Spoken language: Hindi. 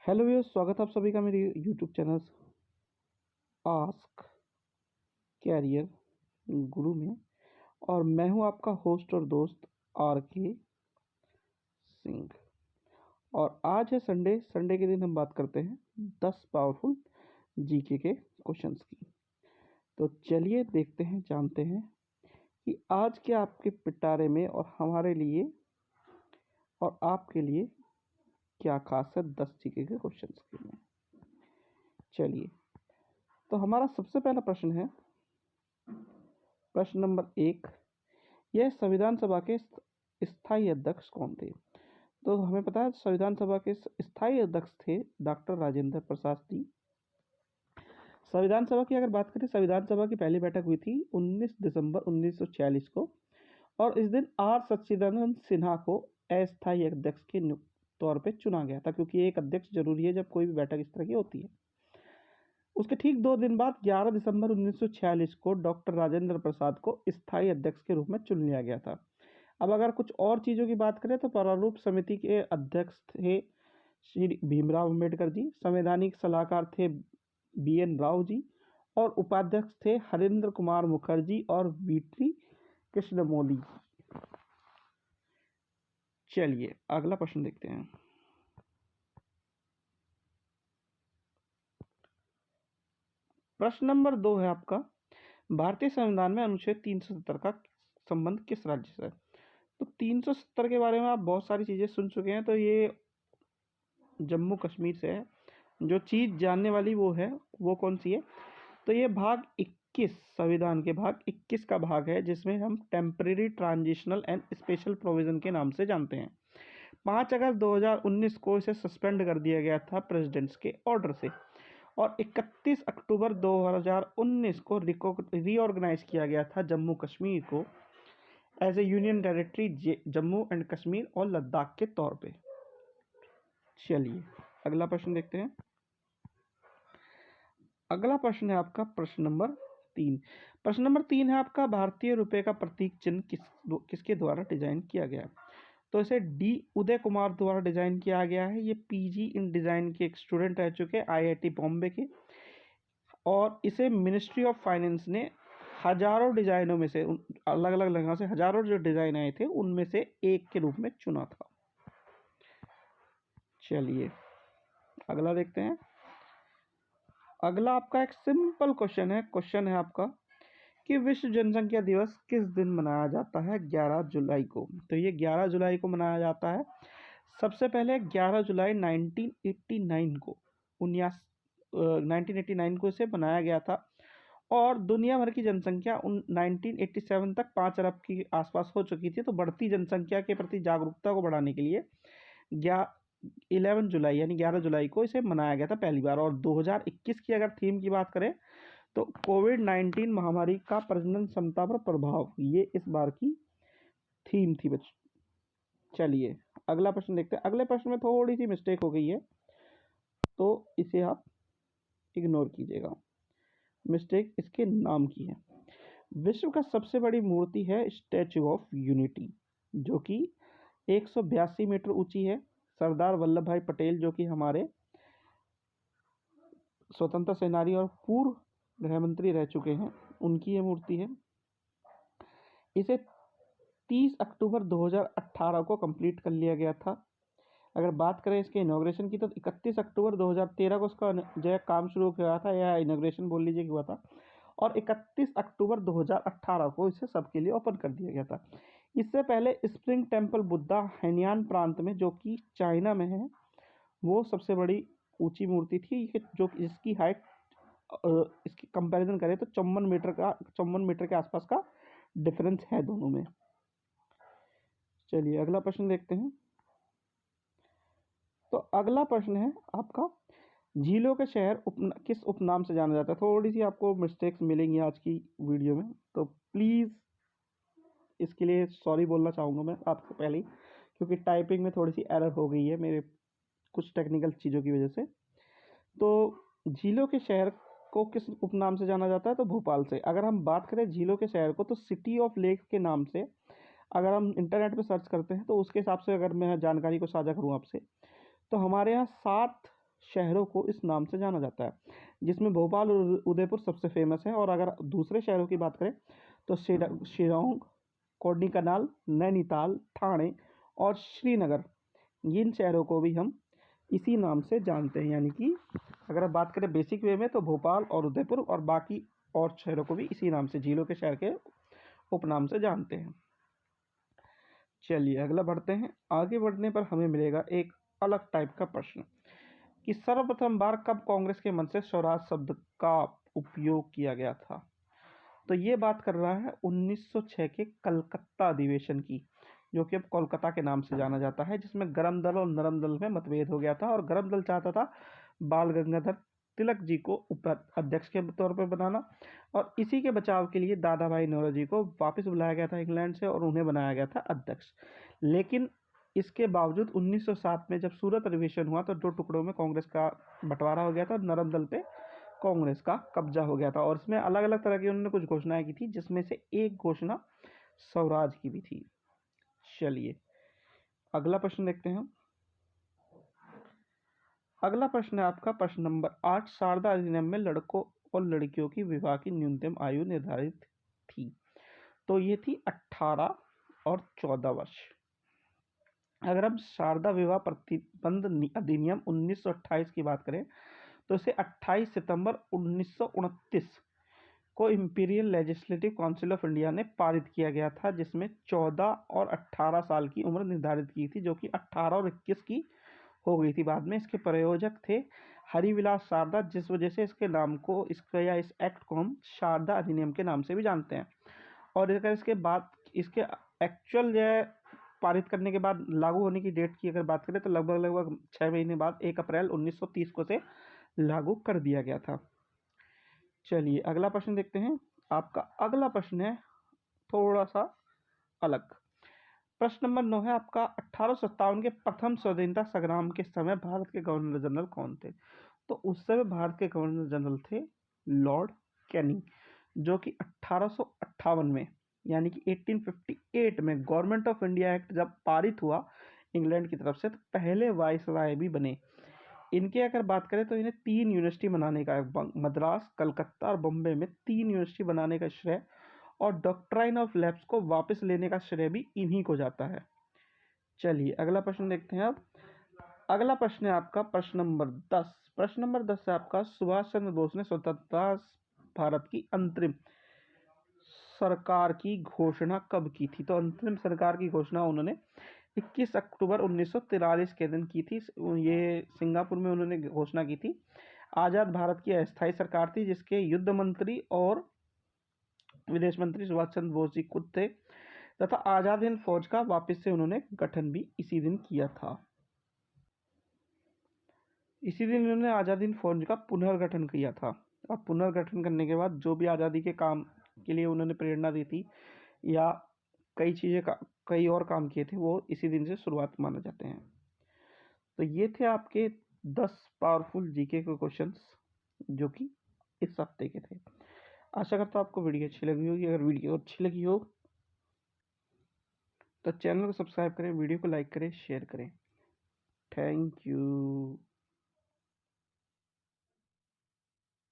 हेलो व्यूअर्स, स्वागत है आप सभी का मेरे यूट्यूब चैनल आस्क कैरियर गुरु में। और मैं हूं आपका होस्ट और दोस्त आर के सिंह। और आज है संडे के दिन हम बात करते हैं 10 पावरफुल जीके के क्वेश्चंस की। तो चलिए देखते हैं, जानते हैं कि आज के आपके पिटारे में और हमारे लिए और आपके लिए क्या खास है 10 जीके के क्वेश्चंस के में। चलिए, तो हमारा सबसे पहला प्रश्न है, प्रश्न नंबर 1, यह संविधान सभा के स्थायी अध्यक्ष कौन थे? तो हमें पता है संविधान सभा के स्थायी अध्यक्ष थे डॉक्टर राजेंद्र प्रसाद जी। संविधान सभा की अगर बात करें, संविधान सभा की पहली बैठक हुई थी 19 दिसंबर 1946 को, और इस दिन आर सच्चिदानंद सिन्हा को अस्थायी अध्यक्ष के तौर पे चुना गया था, क्योंकि एक अध्यक्ष जरूरी है जब कोई भी बैठक इस तरह की होती है। उसके ठीक 2 दिन बाद 11 दिसंबर 1946 को डॉक्टर राजेंद्र प्रसाद को स्थायी अध्यक्ष के रूप में चुन लिया गया था। अब अगर कुछ और चीज़ों की बात करें तो प्रारूप समिति के अध्यक्ष थे श्री भीमराव अम्बेडकर जी, संवैधानिक सलाहकार थे BN राव जी, और उपाध्यक्ष थे हरेंद्र कुमार मुखर्जी और VT कृष्णमौली। चलिए अगला प्रश्न देखते हैं। प्रश्न नंबर 2 है आपका, भारतीय संविधान में अनुच्छेद 370 का संबंध किस राज्य से है? तो 370 के बारे में आप बहुत सारी चीज़ें सुन चुके हैं, तो ये जम्मू कश्मीर से है। जो चीज़ जानने वाली वो है, वो कौन सी है? तो ये भाग 21, संविधान के भाग 21 का भाग है, जिसमें हम temporary transitional and special provision के नाम से जानते हैं। 5 अगस्त 2019 को इसे सस्पेंड कर दिया गया था प्रेसिडेंट्स के ऑर्डर से, और 31 अक्टूबर 2019 को रीऑर्गेनाइज किया गया था जम्मू कश्मीर को as a union territory Jammu and Kashmir और लद्दाख के तौर पे। चलिए अगला प्रश्न देखते हैं। अगला प्रश्न है आपका प्रश्न नंबर 3। प्रश्न नंबर 3 है आपका, भारतीय रुपए का प्रतीक चिन्ह किसके द्वारा डिजाइन किया गया? तो इसे डी उदय कुमार द्वारा डिजाइन किया गया है। ये PG इन डिजाइन के एक स्टूडेंट रह चुके हैं IIT बॉम्बे के, और इसे मिनिस्ट्री ऑफ फाइनेंस ने हजारों डिजाइनों में से, अलग अलग जगह से हजारों जो डिजाइन आए थे उनमें से एक के रूप में चुना था। चलिए अगला देखते हैं। अगला आपका एक सिंपल क्वेश्चन है आपका कि विश्व जनसंख्या दिवस किस दिन मनाया जाता है 11 जुलाई को? तो ये 11 जुलाई को मनाया जाता है। सबसे पहले 11 जुलाई 1989 को 1989 को इसे बनाया गया था, और दुनिया भर की जनसंख्या 1987 तक 5 अरब की आसपास हो चुकी थी। तो बढ़ती जनसंख्या के प्रति जागरूकता को बढ़ाने के लिए 11 जुलाई यानी 11 जुलाई को इसे मनाया गया था पहली बार। और 2021 की अगर थीम की बात करें तो कोविड-19 महामारी का प्रजनन क्षमता पर प्रभाव, ये इस बार की थीम थी बच्चों। चलिए अगला प्रश्न देखते हैं। अगले प्रश्न में थोड़ी सी मिस्टेक हो गई है, तो इसे आप इग्नोर कीजिएगा। मिस्टेक इसके नाम की है। विश्व का सबसे बड़ी मूर्ति है स्टैचू ऑफ यूनिटी, जो कि 182 मीटर ऊंची है। सरदार वल्लभ भाई पटेल, जो कि हमारे स्वतंत्रता सेनानी और पूर्व गृह मंत्री रह चुके हैं, उनकी ये मूर्ति है। इसे 30 अक्टूबर 2018 को कंप्लीट कर लिया गया था। अगर बात करें इसके इनॉग्रेशन की, तो 31 अक्टूबर 2013 को उसका जो काम शुरू किया था, या इनॉग्रेशन बोल लीजिए कि हुआ था, और 31 अक्टूबर 2018 को इसे सबके लिए ओपन कर दिया गया था। इससे पहले स्प्रिंग टेम्पल बुद्धा हैनियान प्रांत में, जो कि चाइना में है, वो सबसे बड़ी ऊंची मूर्ति थी, जो इसकी हाइट इसकी कंपैरिजन करें तो 54 मीटर के आसपास का डिफरेंस है दोनों में। चलिए अगला प्रश्न देखते हैं। तो अगला प्रश्न है आपका, झीलों के शहर किस उपनाम से जाना जाता है? थोड़ी सी आपको मिस्टेक्स मिलेंगी आज की वीडियो में, तो प्लीज़ इसके लिए सॉरी बोलना चाहूँगा मैं आपसे पहले ही, क्योंकि टाइपिंग में थोड़ी सी एरर हो गई है मेरे कुछ टेक्निकल चीज़ों की वजह से। तो झीलों के शहर को किस उपनाम से जाना जाता है? तो भोपाल से। अगर हम बात करें झीलों के शहर को, तो सिटी ऑफ लेक के नाम से अगर हम इंटरनेट पे सर्च करते हैं, तो उसके हिसाब से अगर मैं जानकारी को साझा करूँ आपसे, तो हमारे यहाँ 7 शहरों को इस नाम से जाना जाता है, जिसमें भोपाल और उदयपुर सबसे फेमस है। और अगर दूसरे शहरों की बात करें तो शिलांग, कोडीकनाल, नैनीताल, ठाणे और श्रीनगर, इन शहरों को भी हम इसी नाम से जानते हैं। यानी कि अगर आप बात करें बेसिक वे में तो भोपाल और उदयपुर और बाकी और शहरों को भी इसी नाम से, झीलों के शहर के उपनाम से जानते हैं। चलिए अगला बढ़ते हैं। आगे बढ़ने पर हमें मिलेगा एक अलग टाइप का प्रश्न कि सर्वप्रथम बार कब कांग्रेस के मन से स्वराज शब्द का उपयोग किया गया था। तो ये बात कर रहा है 1906 के कलकत्ता अधिवेशन की, जो कि अब कोलकाता के नाम से जाना जाता है, जिसमें गरम दल और नरम दल में मतभेद हो गया था। और गरम दल चाहता था बाल गंगाधर तिलक जी को अध्यक्ष के तौर पर बनाना, और इसी के बचाव के लिए दादा भाई नौरोजी को वापस बुलाया गया था इंग्लैंड से और उन्हें बनाया गया था अध्यक्ष। लेकिन इसके बावजूद 1907 में जब सूरत अधिवेशन हुआ तो 2 टुकड़ों में कांग्रेस का बंटवारा हो गया था, नरम दल पे कांग्रेस का कब्जा हो गया था। और इसमें अलग अलग तरह की उन्होंने कुछ घोषणाएं की थी, जिसमें से एक घोषणा स्वराज की भी थी। चलिए अगला प्रश्न देखते हैं। अगला प्रश्न है आपका प्रश्न नंबर 8। शारदा अधिनियम में लड़कों और लड़कियों की विवाह की न्यूनतम आयु निर्धारित थी। तो ये थी 18 और 14 वर्ष। अगर हम शारदा विवाह प्रतिबंध अधिनियम 1928 की बात करें तो इसे 28 सितंबर 1929 को imperial legislative council of India ने पारित किया गया था, जिसमें 14 और 18 साल की उम्र निर्धारित की थी, जो कि 18 और 21 की हो गई थी बाद में। इसके प्रयोजक थे हरिविलास शारदा, जिस वजह से इसके नाम को, इसके या इस एक्ट को हम शारदा अधिनियम के नाम से भी जानते हैं। और अगर इसके बाद इसके एक्चुअल जो है पारित करने के बाद लागू होने की डेट की अगर बात करें तो लगभग 6 महीने बाद 1 अप्रैल 1930 को से लागू कर दिया गया था। चलिए अगला प्रश्न देखते हैं। आपका अगला प्रश्न है थोड़ा सा अलग। प्रश्न नंबर 9 है आपका 1857 के प्रथम स्वतंत्रता संग्राम के समय भारत के गवर्नर जनरल कौन थे। तो उस समय भारत के गवर्नर जनरल थे लॉर्ड कैनिंग, जो कि 1858 में यानी कि 1858 में गवर्नमेंट ऑफ इंडिया एक्ट जब पारित हुआ इंग्लैंड की तरफ से तो पहले वाइसराय भी बने। इनके अगर बात करें तो इन्हें 3 यूनिवर्सिटी बनाने का, मद्रास, कलकत्ता और बॉम्बे में 3 यूनिवर्सिटी बनाने का श्रेय और डॉक्ट्राइन ऑफ लैब्स को वापस लेने का श्रेय भी इन्हीं को जाता है। चलिए अगला प्रश्न देखते हैं। अब अगला प्रश्न है आपका प्रश्न नंबर 10। प्रश्न नंबर 10 है आपका सुभाष चंद्र बोस ने स्वतंत्रता भारत की अंतरिम सरकार की घोषणा कब की थी। तो अंतरिम सरकार की घोषणा उन्होंने 21 अक्टूबर 1943 के दिन की थी। ये सिंगापुर में उन्होंने घोषणा की थी। आज़ाद भारत की अस्थायी सरकार थी, जिसके युद्ध मंत्री और विदेश मंत्री सुभाष चंद्र बोस जी खुद थे, तथा आजाद हिंद फौज का वापस से उन्होंने गठन भी इसी दिन किया था। इसी दिन उन्होंने आजाद हिंद फौज का पुनर्गठन किया था। और पुनर्गठन करने के बाद जो भी आज़ादी के काम के लिए उन्होंने प्रेरणा दी थी या कई और काम किए थे, वो इसी दिन से शुरुआत माने जाते हैं। तो ये थे आपके 10 पावरफुल जीके के क्वेश्चंस जो कि इस हफ्ते के थे। आशा करता हूँ आपको वीडियो अच्छी लगी होगी। अगर वीडियो अच्छी लगी हो तो चैनल को सब्सक्राइब करें, वीडियो को लाइक करें, शेयर करें। Thank you.